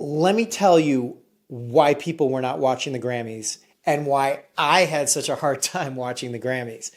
Let me tell you why people were not watching the Grammys and why I had such a hard time watching the Grammys.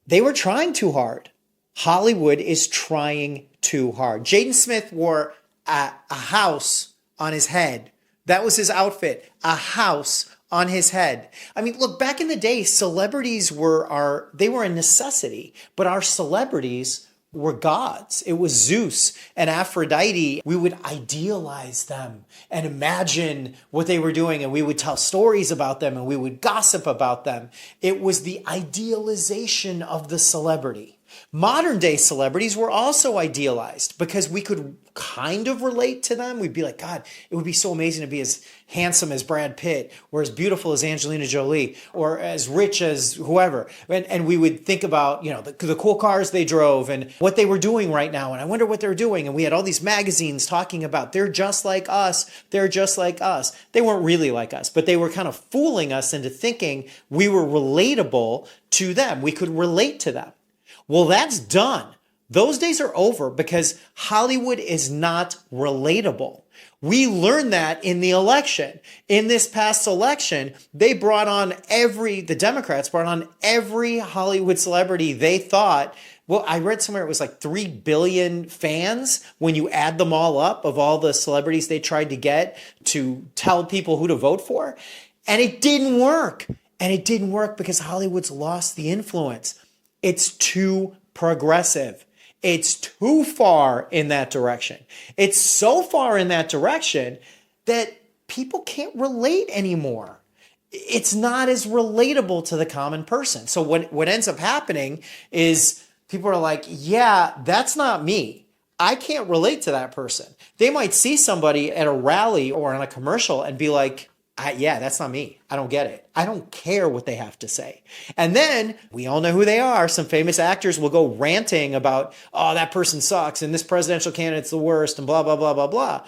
They were trying too hard. Hollywood is trying too hard. Jaden Smith wore a house on his head. That was his outfit, a house on his head. I mean, look, back in the day, celebrities they were a necessity, but our celebrities were gods. It was Zeus and Aphrodite. We would idealize them and imagine what they were doing, and we would tell stories about them and we would gossip about them. It was the idealization of the celebrity. Modern day celebrities were also idealized because we could kind of relate to them. We'd be like, God, it would be so amazing to be as handsome as Brad Pitt or as beautiful as Angelina Jolie or as rich as whoever. And we would think about, the cool cars they drove and what they were doing right now. And I wonder what they're doing. And we had all these magazines talking about they're just like us. They're just like us. They weren't really like us, but they were kind of fooling us into thinking we were relatable to them. We could relate to them. Well, that's done. Those days are over because Hollywood is not relatable. We learned that in the election. In this past election, the Democrats brought on every Hollywood celebrity they thought. Well, I read somewhere it was like 3 billion fans when you add them all up of all the celebrities they tried to get to tell people who to vote for. And it didn't work. And it didn't work because Hollywood's lost the influence. It's too progressive. It's too far in that direction. It's so far in that direction that people can't relate anymore. It's not as relatable to the common person. So what ends up happening is people are like, yeah, that's not me. I can't relate to that person. They might see somebody at a rally or on a commercial and be like, yeah, that's not me. I don't get it. I don't care what they have to say. And then we all know who they are. Some famous actors will go ranting about, oh, that person sucks and this presidential candidate's the worst and blah, blah, blah, blah, blah.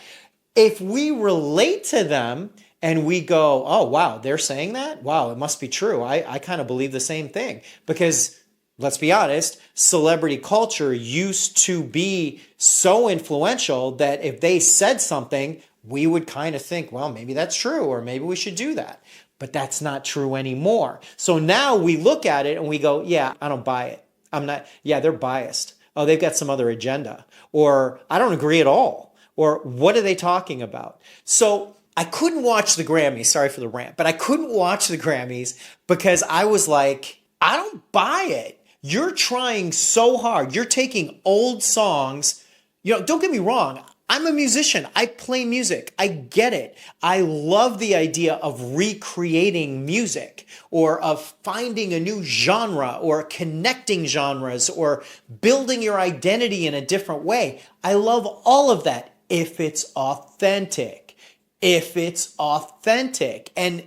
If we relate to them and we go, oh, wow, they're saying that? Wow, it must be true. I kind of believe the same thing because let's be honest, celebrity culture used to be so influential that if they said something, we would kind of think, well, maybe that's true, or maybe we should do that. But that's not true anymore. So now we look at it and we go, yeah, I don't buy it. Yeah, they're biased. Oh, they've got some other agenda. Or I don't agree at all. Or what are they talking about? So I couldn't watch the Grammys. Sorry for the rant, but I couldn't watch the Grammys because I was like, I don't buy it. You're trying so hard. You're taking old songs. Don't get me wrong. I'm a musician. I play music. I get it. I love the idea of recreating music or of finding a new genre or connecting genres or building your identity in a different way. I love all of that if it's authentic. If it's authentic. And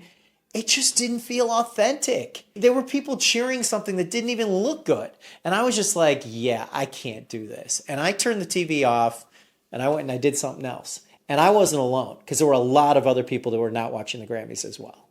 it just didn't feel authentic. There were people cheering something that didn't even look good. And I was just like, yeah, I can't do this. And I turned the TV off. And I went and I did something else. And I wasn't alone because there were a lot of other people that were not watching the Grammys as well.